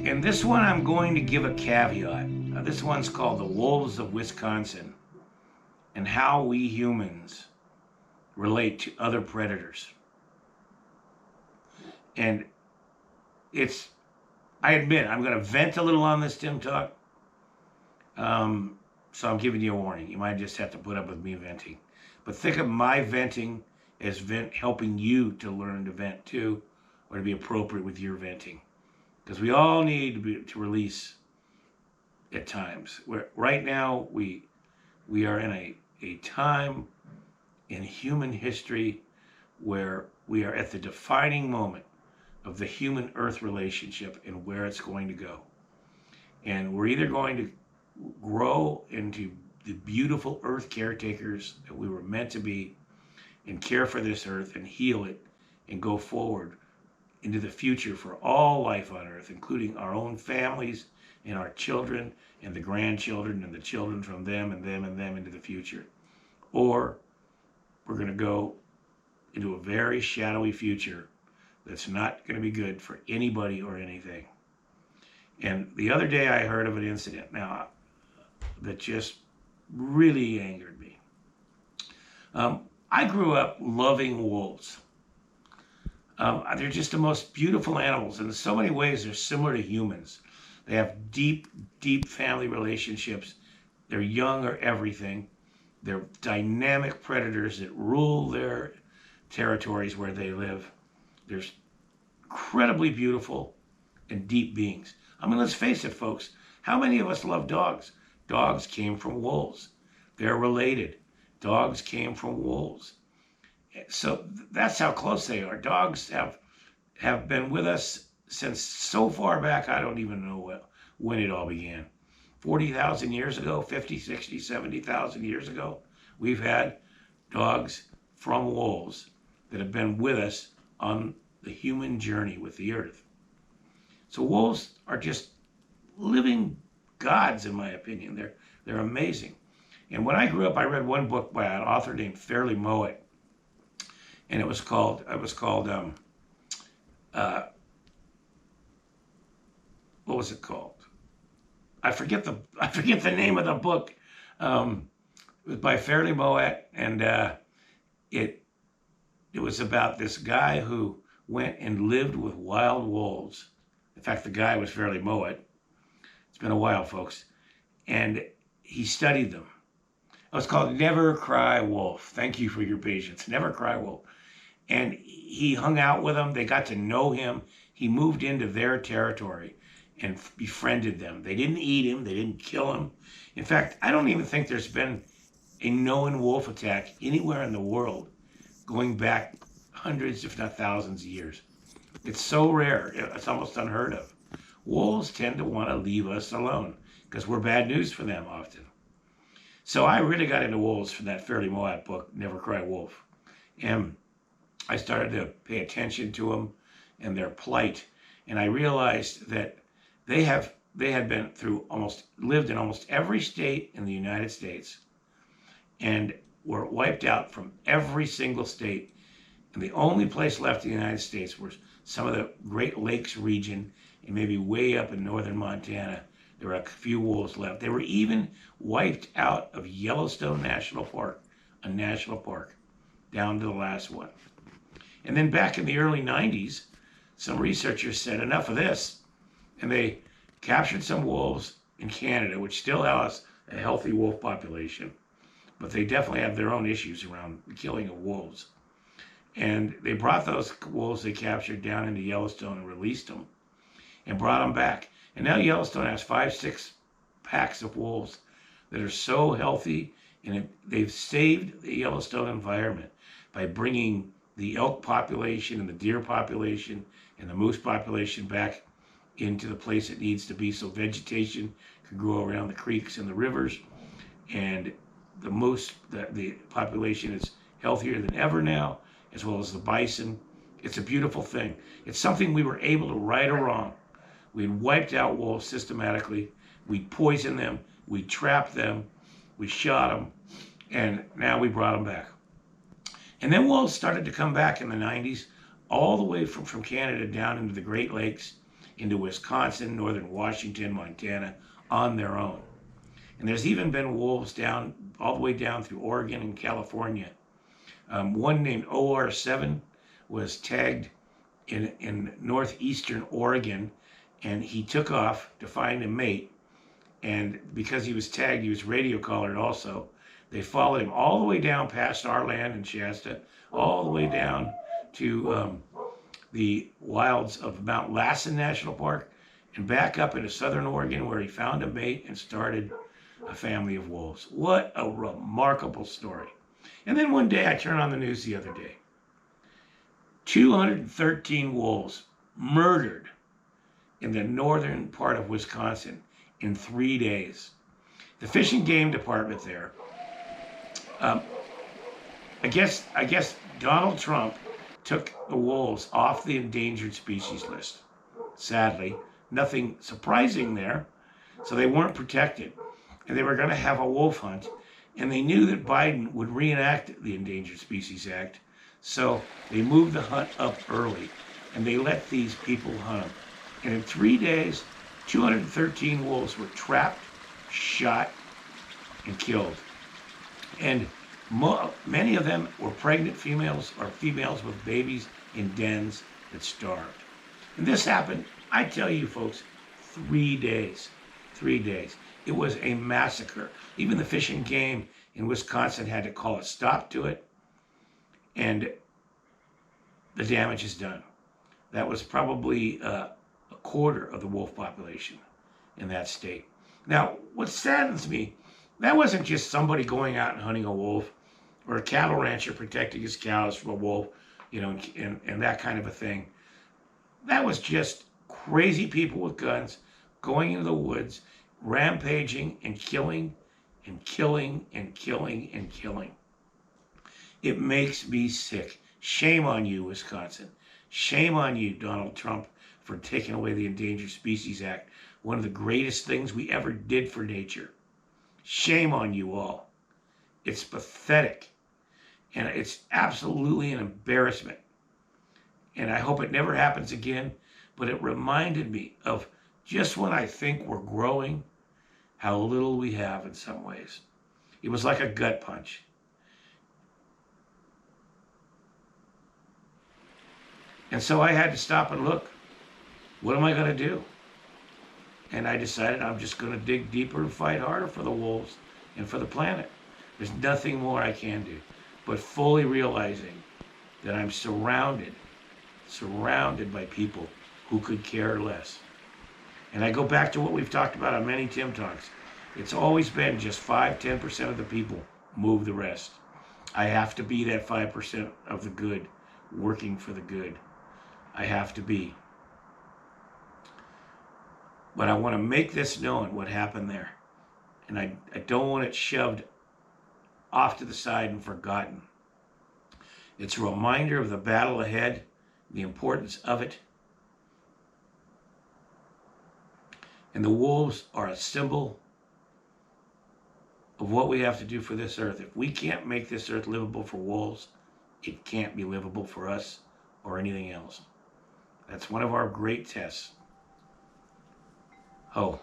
And this one I'm going to give a caveat. This one's called The Wolves of Wisconsin and How We Humans Relate to Other Predators. And I admit, I'm going to vent a little on this, Tim Talk. So I'm giving you a warning. You might just have to put up with me venting. But think of my venting as helping you to learn to vent too, or to be appropriate with your venting. Because we all need to release at times. Right now, we are in a time in human history where we are at the defining moment of the human-earth relationship and where it's going to go. And we're either going to grow into the beautiful earth caretakers that we were meant to be and care for this earth and heal it and go forward into the future for all life on earth, including our own families and our children and the grandchildren and the children from them and them and them into the future. Or we're going to go into a very shadowy future that's not going to be good for anybody or anything. And the other day I heard of an incident now that just really angered me. I grew up loving wolves. They're just the most beautiful animals. And in so many ways, they're similar to humans. They have deep, deep family relationships. They're young or everything. They're dynamic predators that rule their territories where they live. They're incredibly beautiful and deep beings. I mean, let's face it, folks. How many of us love dogs? Dogs came from wolves. They're related. Dogs came from wolves. So that's how close they are. Dogs have been with us since so far back, I don't even know when it all began. 40,000 years ago, 50, 60, 70,000 years ago, we've had dogs from wolves that have been with us on the human journey with the earth. So wolves are just living gods, in my opinion. They're amazing. And when I grew up, I read one book by an author named Fairleigh Mowat, and it was called what was it called? I forget the name of the book. It was by Fairleigh Mowat, and it was about this guy who went and lived with wild wolves. In fact, the guy was Fairleigh Mowat. It's been a while, folks. And he studied them. It was called Never Cry Wolf. Thank you for your patience. Never Cry Wolf. And he hung out with them. They got to know him. He moved into their territory and befriended them. They didn't eat him. They didn't kill him. In fact, I don't even think there's been a known wolf attack anywhere in the world going back hundreds, if not thousands of years. It's so rare. It's almost unheard of. Wolves tend to want to leave us alone because we're bad news for them often. So I really got into wolves from that Fairleigh Mowat book, Never Cry Wolf. And I started to pay attention to them and their plight. And I realized that they had lived in almost every state in the United States and were wiped out from every single state. And the only place left in the United States was some of the Great Lakes region and maybe way up in northern Montana. There were a few wolves left. They were even wiped out of Yellowstone National Park, a national park, down to the last one. And then back in the early 90s, some researchers said, enough of this. And they captured some wolves in Canada, which still has a healthy wolf population. But they definitely have their own issues around the killing of wolves. And they brought those wolves they captured down into Yellowstone and released them and brought them back. And now Yellowstone has 5-6 packs of wolves that are so healthy, and they've saved the Yellowstone environment by bringing the elk population and the deer population and the moose population back into the place it needs to be so vegetation can grow around the creeks and the rivers. And the moose, the population is healthier than ever now, as well as the bison. It's a beautiful thing. It's something we were able to right or wrong. We wiped out wolves systematically. We poisoned them. We trapped them. We shot them. And now we brought them back. And then wolves started to come back in the 90s, all the way from Canada down into the Great Lakes into Wisconsin, northern Washington, Montana on their own. And there's even been wolves down all the way down through Oregon and California. One named OR7 was tagged in northeastern Oregon, and he took off to find a mate. And because he was tagged, he was radio collared also. They followed him all the way down past our land in Shasta, all the way down to the wilds of Mount Lassen National Park, and back up into southern Oregon, where he found a mate and started a family of wolves. What a remarkable story. And then one day I turned on the news the other day. 213 wolves murdered in the northern part of Wisconsin in 3 days. The Fish and Game Department there, I guess Donald Trump took the wolves off the endangered species list. Sadly, nothing surprising there. So they weren't protected. And they were going to have a wolf hunt. And they knew that Biden would reenact the Endangered Species Act. So they moved the hunt up early. And they let these people hunt them. And in 3 days, 213 wolves were trapped, shot, and killed. And many of them were pregnant females or females with babies in dens that starved. And this happened, I tell you folks, 3 days. 3 days. It was a massacre. Even the Fish and Game in Wisconsin had to call a stop to it. And the damage is done. That was probably a quarter of the wolf population in that state. Now, what saddens me, that wasn't just somebody going out and hunting a wolf or a cattle rancher protecting his cows from a wolf, and that kind of a thing. That was just crazy people with guns going into the woods, rampaging and killing and killing and killing and killing. It makes me sick. Shame on you, Wisconsin. Shame on you, Donald Trump, for taking away the Endangered Species Act, one of the greatest things we ever did for nature. Shame on you all. It's pathetic. And it's absolutely an embarrassment. And I hope it never happens again. But it reminded me of just when I think we're growing, how little we have in some ways. It was like a gut punch. And so I had to stop and look. What am I going to do? And I decided I'm just going to dig deeper and fight harder for the wolves and for the planet. There's nothing more I can do. But fully realizing that I'm surrounded by people who could care less. And I go back to what we've talked about on many Tim Talks. It's always been just 5-10% of the people move the rest. I have to be that 5% of the good, working for the good. I have to be. But I want to make this known, what happened there. And I don't want it shoved off to the side and forgotten. It's a reminder of the battle ahead, the importance of it. And the wolves are a symbol of what we have to do for this earth. If we can't make this earth livable for wolves, it can't be livable for us or anything else. That's one of our great tests. Oh.